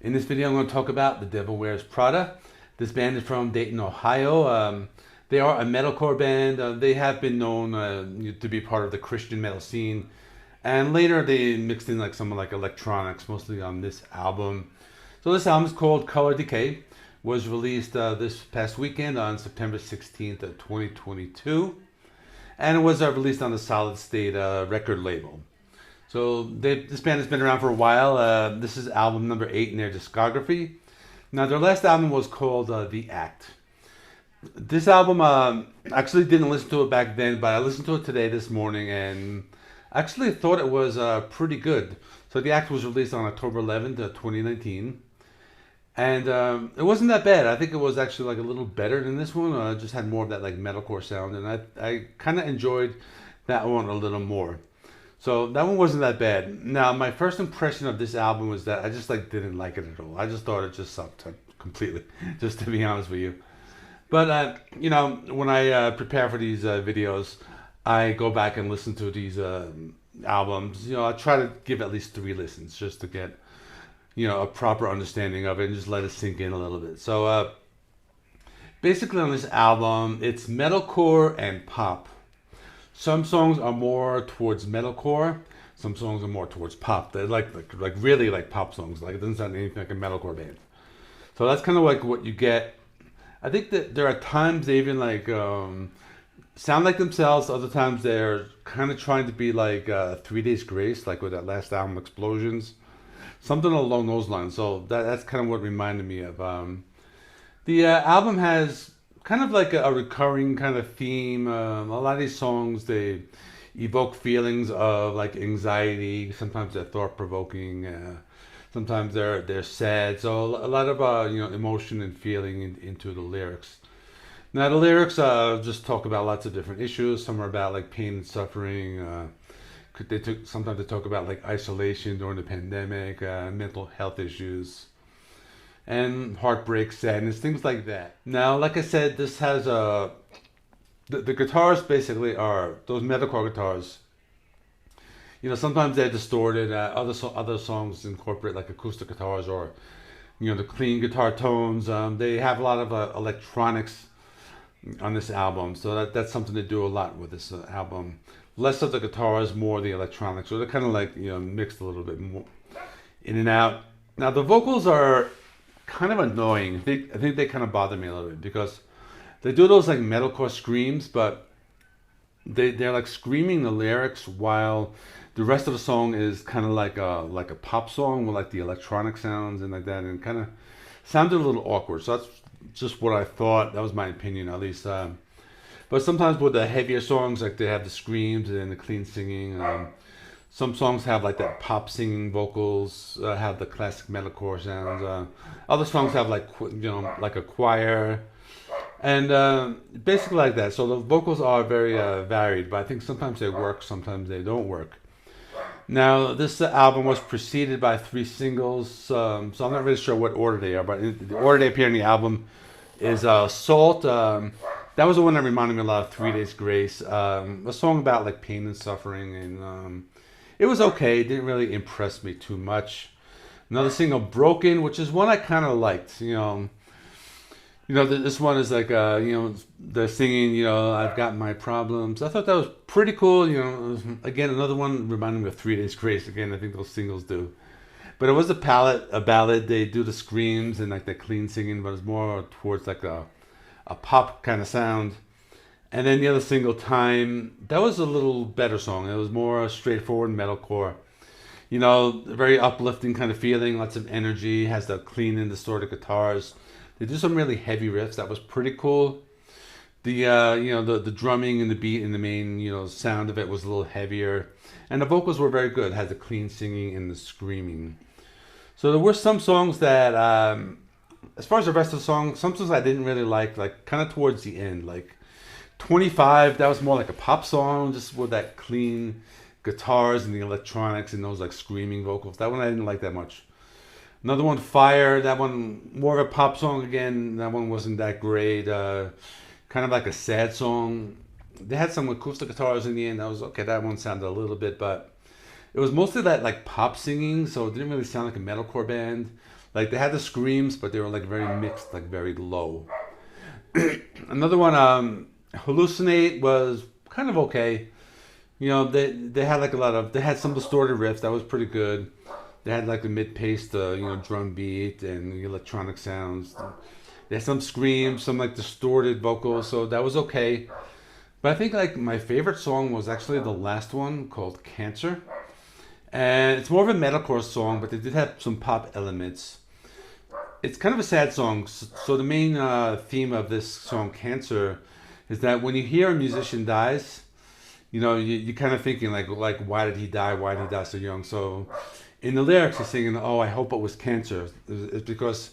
In this video, I'm going to talk about the Devil Wears Prada. This band is from Dayton, Ohio. They are a metalcore band. They have been known to be part of the Christian metal scene, and later they mixed in like some like electronics, mostly on this album. So this album is called Color Decay. Was released this past weekend on September 16th of 2022, and it was released on the Solid State record label. So this band has been around for a while. This is album number 8 in their discography. Now their last album was called The Act. This album, actually didn't listen to it back then, but I listened to it today, this morning, and actually thought it was pretty good. So The Act was released on October 11th, 2019. And it wasn't that bad. I think it was actually like a little better than this one. It just had more of that like metalcore sound, and I kind of enjoyed that one a little more. So that one wasn't that bad. Now my first impression of this album was that I just like didn't like it at all. I just thought it just sucked completely, just to be honest with you. But you know, when I prepare for these videos, I go back and listen to these albums. You know, I try to give at least 3 listens just to get, you know, a proper understanding of it and just let it sink in a little bit. So basically on this album, it's metalcore and pop. Some songs are more towards metalcore. Some songs are more towards pop. They're like really like pop songs. Like it doesn't sound anything like a metalcore band. So that's kind of like what you get. I think that there are times they even like sound like themselves. Other times they're kind of trying to be like 3 Days Grace, like with that last album, Explosions. Something along those lines. So that's kind of what reminded me of. The album has kind of like a recurring kind of theme. A lot of these songs, they evoke feelings of like anxiety. Sometimes they're thought-provoking. Sometimes they're sad. So a lot of you know, emotion and feeling into the lyrics. Now the lyrics just talk about lots of different issues. Some are about like pain and suffering. Sometimes they talk about like isolation during the pandemic, mental health issues, and heartbreak, sadness, things like that. Now, like I said, this has the guitars basically are those metalcore guitars. You know, sometimes they're distorted. Other songs incorporate like acoustic guitars or, you know, the clean guitar tones. They have a lot of electronics on this album, so that's something to do a lot with this album. Less of the guitars, more the electronics. So they're kind of like, you know, mixed a little bit more in and out. Now the vocals are kind of annoying. I think they kind of bother me a little bit because they do those like metalcore screams, but they're like screaming the lyrics while the rest of the song is kind of like a pop song with like the electronic sounds and like that, and kind of sounded a little awkward. So that's just what I thought. That was my opinion, at least. But sometimes with the heavier songs, like they have the screams and the clean singing. Some songs have like that pop singing vocals, have the classic metalcore sounds. Other songs have like, you know, like a choir, and basically like that. So the vocals are very varied, but I think sometimes they work, sometimes they don't work. Now this album was preceded by 3 singles, so I'm not really sure what order they are, but the order they appear in the album is Salt. That was the one that reminded me a lot of 3 Days Grace. A song about like pain and suffering, and it was okay. It didn't really impress me too much. Another single, Broken, which is one I kind of liked. You know, this one is like you know, they're singing, you know, I've got my problems. I thought that was pretty cool. You know, again, another one reminding me of 3 Days Grace. Again, I think those singles do. But it was a ballad. They do the screams and like the clean singing, but it's more towards like a pop kind of sound. And then the other single, Time, that was a little better song. It was more straightforward metalcore. You know, very uplifting kind of feeling, lots of energy, has the clean and distorted guitars. They do some really heavy riffs. That was pretty cool. The you know, the drumming and the beat and the main, you know, sound of it was a little heavier. And the vocals were very good. It had the clean singing and the screaming. So there were some songs that as far as the rest of the song, some songs I didn't really like kind of towards the end. Like 25, that was more like a pop song, just with that clean guitars and the electronics and those like screaming vocals. That one I didn't like that much. Another one, Fire, that one more of a pop song again. That one wasn't that great. Kind of like a sad song. They had some acoustic guitars in the end. That was okay. That one sounded a little bit, but it was mostly that like pop singing, so it didn't really sound like a metalcore band. Like they had the screams, but they were like very mixed, like very low. Another one, Hallucinate was kind of okay. You know, they had like a lot of, they had some distorted riffs that was pretty good. They had like the mid-paced, drum beat and the electronic sounds. They had some screams, some like distorted vocals, so that was okay. But I think like my favorite song was actually the last one called Cancer. And it's more of a metalcore song, but they did have some pop elements. It's kind of a sad song. So the main theme of this song, Cancer, is that when you hear a musician dies, you're kind of thinking like why did he die? Why did he die so young? So in the lyrics, he's singing, "Oh, I hope it was cancer." It's because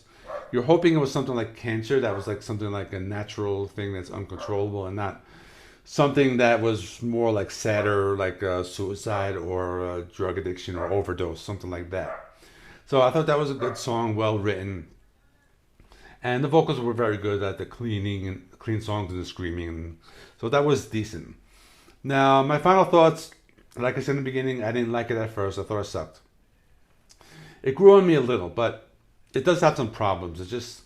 you're hoping it was something like cancer that was like something like a natural thing that's uncontrollable and not something that was more like sadder, like suicide or drug addiction or overdose, something like that. So I thought that was a good song, well written, and the vocals were very good at the clean songs and the screaming. So that was decent. Now my final thoughts, like I said in the beginning, I didn't like it at first. I thought it sucked. It grew on me a little, but it does have some problems. It's just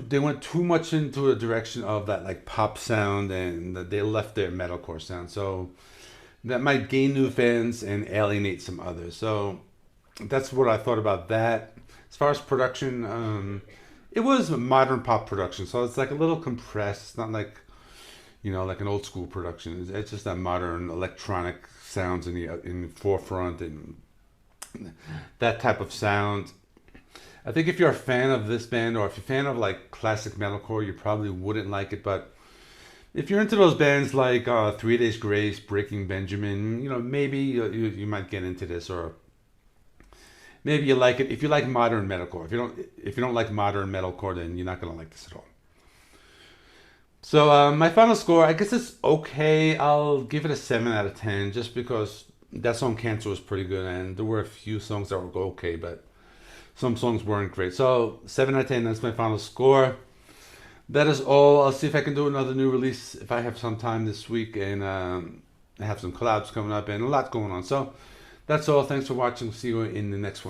they went too much into a direction of that like pop sound, and they left their metalcore sound. So that might gain new fans and alienate some others. So that's what I thought about that. As far as production, it was a modern pop production, so it's like a little compressed. It's not like like an old school production. It's just that modern electronic sounds in the forefront and that type of sound. I think if you're a fan of this band, or if you're a fan of like classic metalcore, you probably wouldn't like it. But if you're into those bands like 3 Days Grace, Breaking Benjamin, maybe you might get into this, or maybe you like it if you like modern metalcore. If you don't like modern metalcore, then you're not gonna like this at all. So my final score, I guess it's okay. I'll give it a 7 out of 10, just because that song Cancer was pretty good, and there were a few songs that were okay, but some songs weren't great. So 7 out of 10, that's my final score. That is all. I'll see if I can do another new release if I have some time this week, and I have some collabs coming up and a lot going on. So that's all. Thanks for watching. See you in the next one.